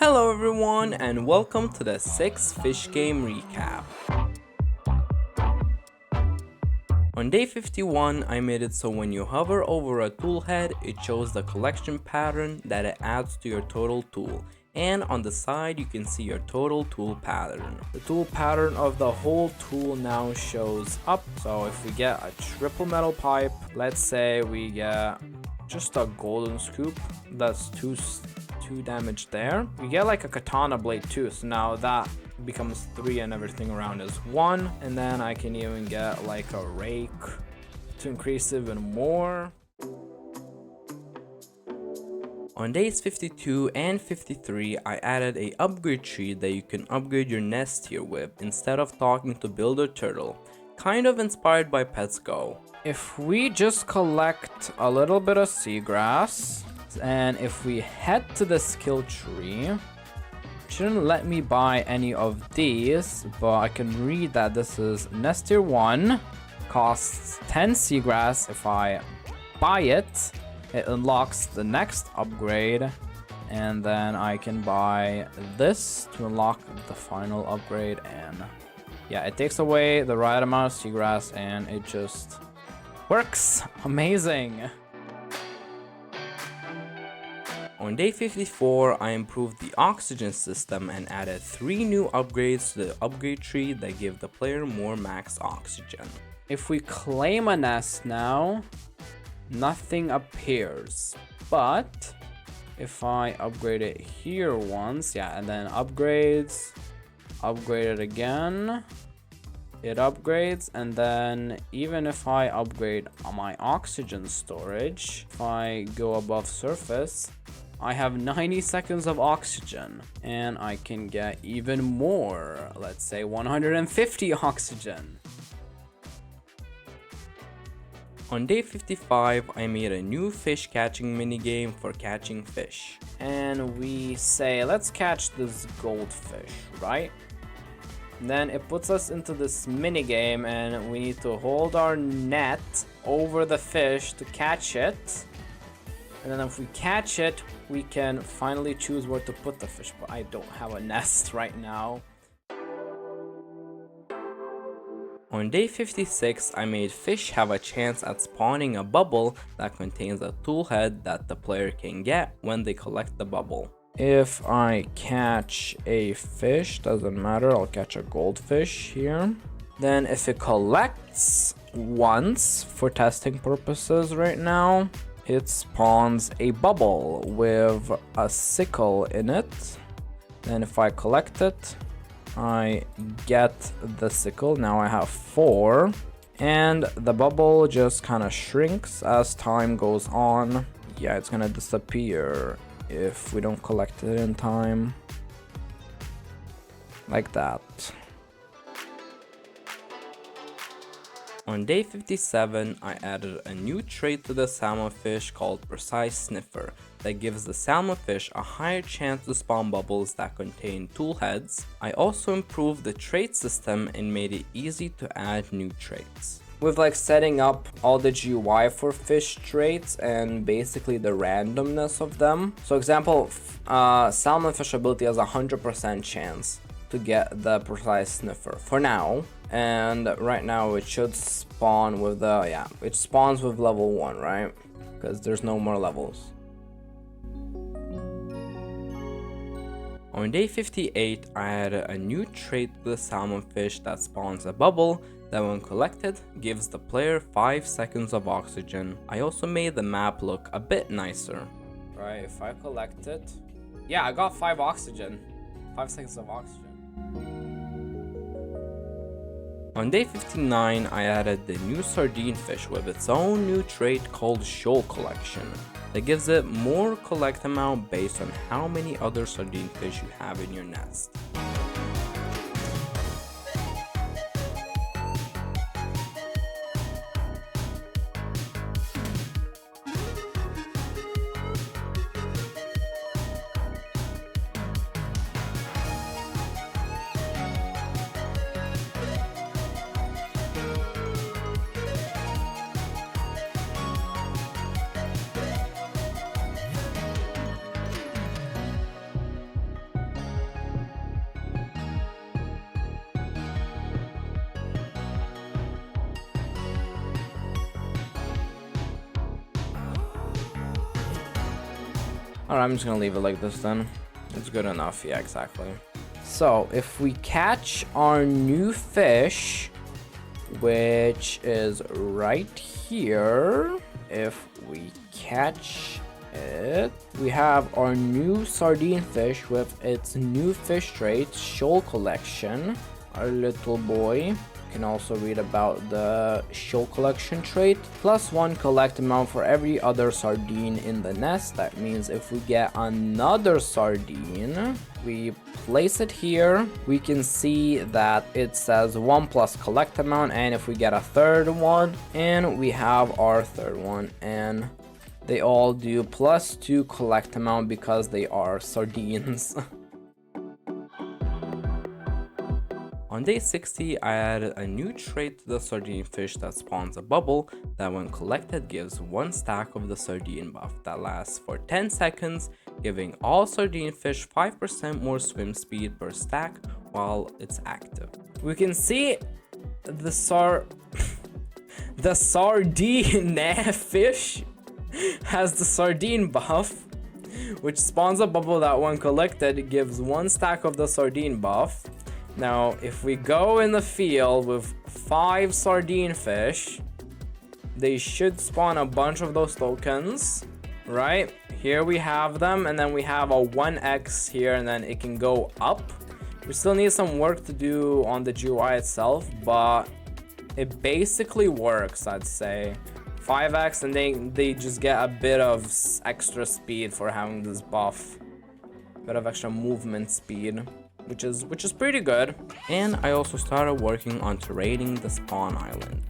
Hello everyone and welcome to the 6th fish game recap. On day 51, I made it so when you hover over a tool head, it shows the collection pattern that it adds to your total tool. And on the side, you can see your total tool pattern. The tool pattern of the whole tool now shows up. So if we get a triple metal pipe, let's say we get just a golden scoop, that's two damage there. We get like a katana blade too, so now that becomes 3 and everything around is 1. And then I can even get like a rake to increase even more. On days 52 and 53, I added a upgrade tree that you can upgrade your nest here with instead of talking to Builder Turtle, kind of inspired by Pets Go. If we just collect a little bit of seagrass, and if we head to the skill tree, it shouldn't let me buy any of these, but I can read that this is nest tier 1, costs 10 seagrass. If I buy it, it unlocks the next upgrade, and then I can buy this to unlock the final upgrade. And yeah, it takes away the right amount of seagrass and it just works. Amazing. On day 54, I improved the oxygen system and added 3 new upgrades to the upgrade tree that give the player more max oxygen. If we claim a nest now, nothing appears. But if I upgrade it here once, yeah, and then upgrade it again, it upgrades. And then even if I upgrade my oxygen storage, if I go above surface, I have 90 seconds of oxygen, and I can get even more, let's say 150 oxygen. On day 55, I made a new fish catching minigame for catching fish. And we say, let's catch this goldfish, right? Then it puts us into this minigame, and we need to hold our net over the fish to catch it. And then if we catch it, we can finally choose where to put the fish, but I don't have a nest right now. On day 56, I made fish have a chance at spawning a bubble that contains a tool head that the player can get when they collect the bubble. If I catch a fish, doesn't matter, I'll catch a goldfish here. Then if it collects once for testing purposes right now, it spawns a bubble with a sickle in it. Then if I collect it, I get the sickle. Now I have 4. And the bubble just kind of shrinks as time goes on. Yeah, it's gonna disappear if we don't collect it in time. Like that. On day 57, I added a new trait to the salmonfish called Precise Sniffer that gives the salmonfish a higher chance to spawn bubbles that contain tool heads. I also improved the trait system and made it easy to add new traits. With like setting up all the GUI for fish traits and basically the randomness of them. So example, salmonfish ability has a 100% chance to get the Precise Sniffer for now. And right now it should spawn with it spawns with level 1, right? Because there's no more levels. On day 58, I added a new trait to the salmonfish that spawns a bubble that when collected gives the player 5 seconds of oxygen. I also made the map look a bit nicer. Right, if I collect it, yeah, I got 5 oxygen. 5 seconds of oxygen. On day 59, I added the new sardine fish with its own new trait called Shoal Collection that gives it more collect amount based on how many other sardine fish you have in your nest. Alright, I'm just gonna leave it like this then. It's good enough, yeah, exactly. So, if we catch our new fish, which is right here, if we catch it, we have our new sardine fish with its new fish trait, shoal collection. Our little boy. You can also read about the shoal collection trait. +1 collect amount for every other sardine in the nest. That means if we get another sardine, we place it here. We can see that it says 1+ collect amount, and if we get a third one, and we have our third one, and they all do +2 collect amount because they are sardines. On day 60, I added a new trait to the sardine fish that spawns a bubble that when collected gives 1 stack of the sardine buff that lasts for 10 seconds, giving all sardine fish 5% more swim speed per stack while it's active. We can see the sardine fish has the sardine buff, which spawns a bubble that when collected gives 1 stack of the sardine buff. Now, if we go in the field with 5 sardine fish, they should spawn a bunch of those tokens, right? Here we have them, and then we have a 1x here, and then it can go up. We still need some work to do on the GUI itself, but it basically works, I'd say. 5x, and they just get a bit of extra speed for having this buff. Bit of extra movement speed. Which is pretty good. And I also started working on terrating the spawn island.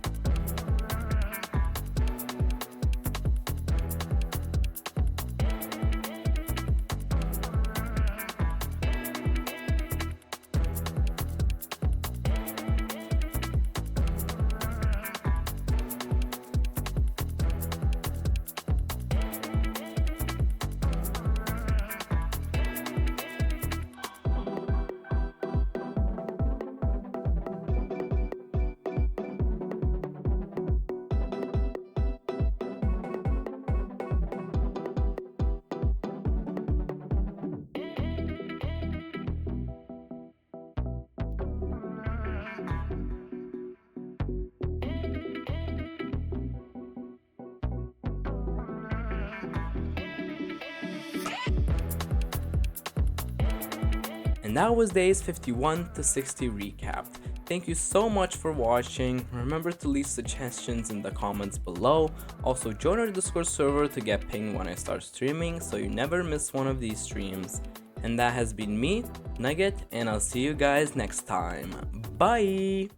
And that was days 51 to 60 recapped. Thank you so much for watching. Remember to leave suggestions in the comments below. Also join our Discord server to get pinged when I start streaming so you never miss one of these streams. And that has been me, Nugget, and I'll see you guys next time. Bye!